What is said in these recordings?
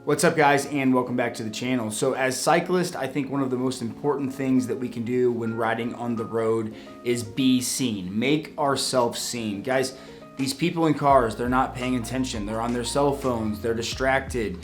What's up guys, and welcome back to the channel. So as cyclists, I think one of the most important things that we can do when riding on the road is be seen. Make ourselves seen. Guys, these people in cars, they're not paying attention. They're on their cell phones, they're distracted.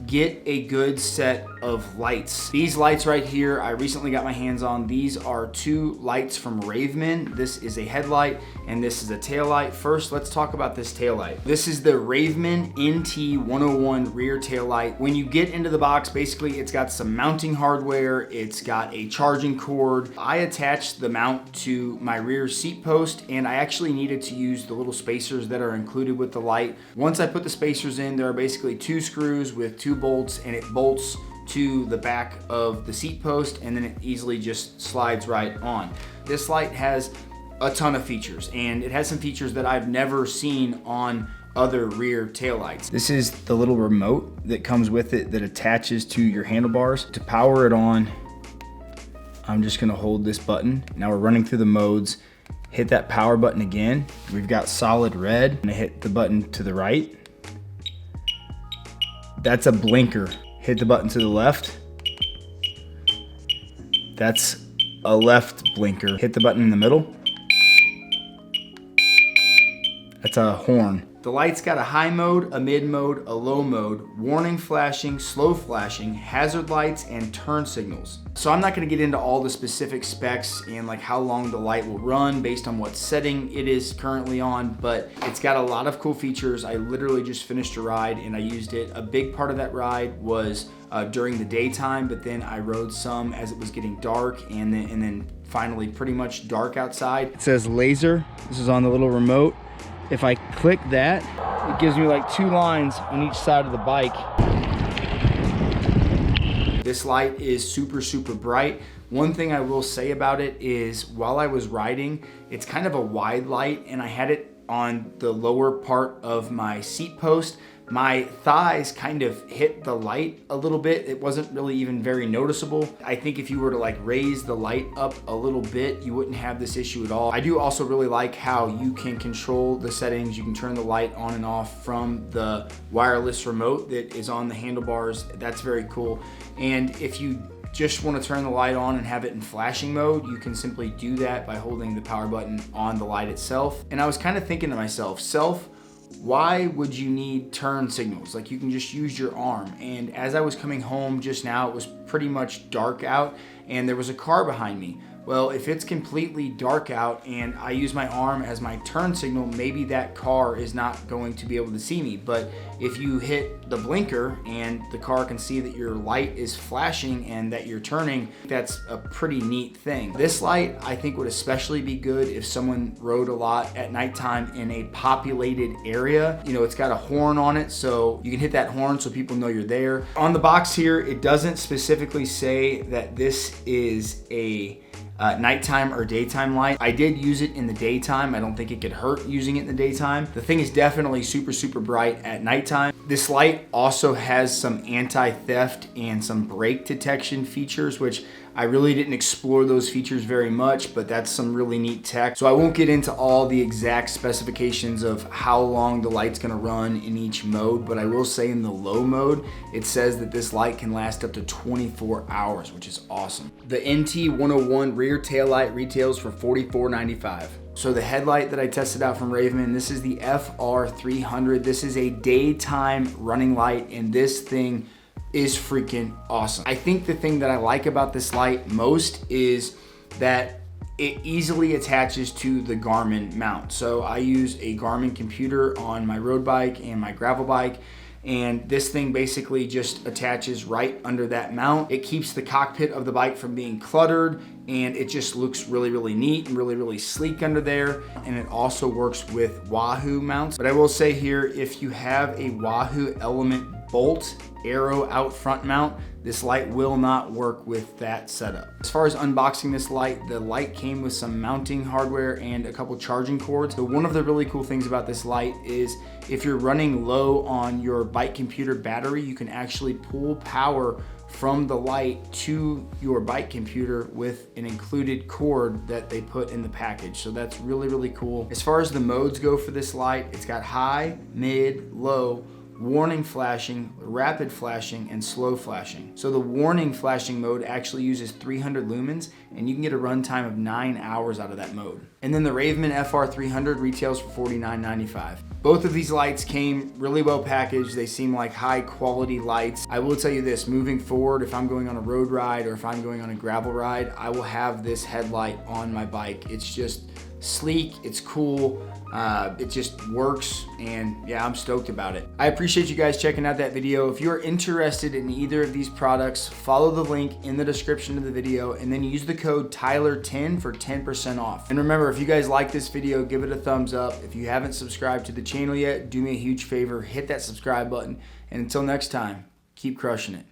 Get a good set of lights. These lights right here, I recently got my hands on. These are two lights from Ravemen. This is a headlight and this is a tail light. First, let's talk about this tail light. This is the Ravemen NT101 rear tail light. When you get into the box, basically it's got some mounting hardware. It's got a charging cord. I attached the mount to my rear seat post and I actually needed to use the little spacers that are included with the light. Once I put the spacers in, there are basically two screws with two bolts, and it bolts to the back of the seat post and then it easily just slides right on. This light has a ton of features, and it has some features that I've never seen on other rear taillights. This is the little remote that comes with it that attaches to your handlebars. To power it on, I'm just gonna hold this button. Now we're running through the modes. Hit that power button again. We've got solid red. I'm gonna hit the button to the right. That's a blinker. Hit the button to the left. That's a left blinker. Hit the button in the middle. That's a horn. The light's got a high mode, a mid mode, a low mode, warning flashing, slow flashing, hazard lights, and turn signals. So I'm not gonna get into all the specific specs and like how long the light will run based on what setting it is currently on, but it's got a lot of cool features. I literally just finished a ride and I used it. A big part of that ride was during the daytime, but then I rode some as it was getting dark and then finally pretty much dark outside. It says laser. This is on the little remote. If I click that, it gives me like two lines on each side of the bike. This light is super bright. One thing I will say about it is while I was riding, it's kind of a wide light and I had it on the lower part of my seat post. My thighs kind of hit the light a little bit. It wasn't really even very noticeable. I think if you were to like raise the light up a little bit, you wouldn't have this issue at all. I do also really like how you can control the settings. You can turn the light on and off from the wireless remote that is on the handlebars. That's very cool. And if you just want to turn the light on and have it in flashing mode, you can simply do that by holding the power button on the light itself. And I was kind of thinking to myself, why would you need turn signals? Like you can just use your arm. And as I was coming home just now, it was pretty much dark out and there was a car behind me. Well, if it's completely dark out and I use my arm as my turn signal, maybe that car is not going to be able to see me. But if you hit the blinker and the car can see that your light is flashing and that you're turning, that's a pretty neat thing. This light, I think, would especially be good if someone rode a lot at nighttime in a populated area. You know, it's got a horn on it, so you can hit that horn so people know you're there. On the box here, it doesn't specifically say that this is a nighttime or daytime light. I did use it in the daytime. I don't think it could hurt using it in the daytime. The thing is definitely super bright at nighttime. This light also has some anti-theft and some brake detection features, which I really didn't explore those features very much, but that's some really neat tech. So I won't get into all the exact specifications of how long the light's gonna run in each mode, but I will say in the low mode, it says that this light can last up to 24 hours, which is awesome. The NT101 rear tail light retails for $44.95. So the headlight that I tested out from Ravemen, this is the FR300. This is a daytime running light, and this thing is freaking awesome. I think the thing that I like about this light most is that it easily attaches to the Garmin mount. So I use a Garmin computer on my road bike and my gravel bike, and this thing basically just attaches right under that mount. It keeps the cockpit of the bike from being cluttered, and it just looks really neat and really sleek under there. And it also works with Wahoo mounts. But I will say here, if you have a Wahoo Element bolt arrow out front mount, this light will not work with that setup. As far as unboxing this light, the light came with some mounting hardware and a couple charging cords. So one of the really cool things about this light is if you're running low on your bike computer battery, you can actually pull power from the light to your bike computer with an included cord that they put in the package. So that's really cool. As far as the modes go for this light, it's got high, mid, low, warning flashing, rapid flashing, and slow flashing. So the warning flashing mode actually uses 300 lumens, and you can get a runtime of 9 hours out of that mode. And then the Ravemen FR300 retails for $49.95. Both of these lights came really well packaged. They seem like high quality lights. I will tell you this, moving forward, if I'm going on a road ride or if I'm going on a gravel ride, I will have this headlight on my bike. It's just sleek, it's cool, it just works, and yeah, I'm stoked about it. I appreciate you guys checking out that video. If you're interested in either of these products, follow the link in the description of the video and then use the code Tyler10 for 10% off. And remember, if you guys like this video, give it a thumbs up. If you haven't subscribed to the channel yet, do me a huge favor, hit that subscribe button. And until next time, keep crushing it.